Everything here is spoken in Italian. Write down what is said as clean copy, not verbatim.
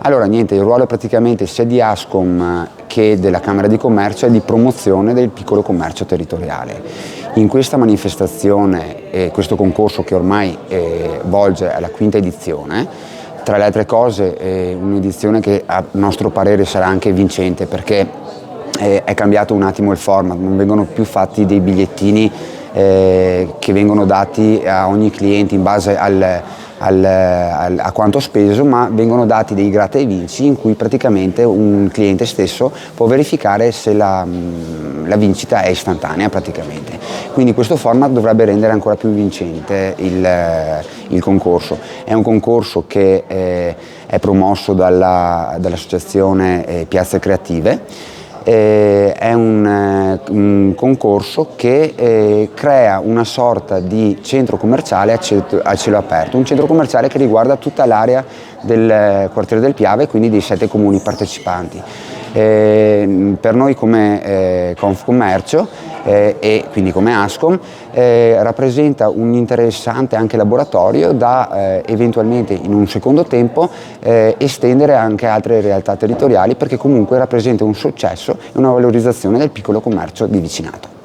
Allora niente, il ruolo praticamente sia di Ascom che della Camera di Commercio è di promozione del piccolo commercio territoriale. In questa manifestazione, questo concorso che ormai volge alla quinta edizione, tra le altre cose è un'edizione che a nostro parere sarà anche vincente perché è cambiato un attimo il format, non vengono più fatti dei bigliettini che vengono dati a ogni cliente in base a quanto speso, ma vengono dati dei gratta e vinci in cui praticamente un cliente stesso può verificare se la vincita è istantanea praticamente. Quindi questo format dovrebbe rendere ancora più vincente il concorso. È un concorso che è promosso dall'associazione Piazze Creative. È un concorso che crea una sorta di centro commerciale a cielo aperto, un centro commerciale che riguarda tutta l'area del quartiere del Piave e quindi dei 7 comuni partecipanti. Per noi come Confcommercio e quindi come Ascom rappresenta un interessante anche laboratorio da eventualmente in un secondo tempo estendere anche a altre realtà territoriali perché comunque rappresenta un successo e una valorizzazione del piccolo commercio di vicinato.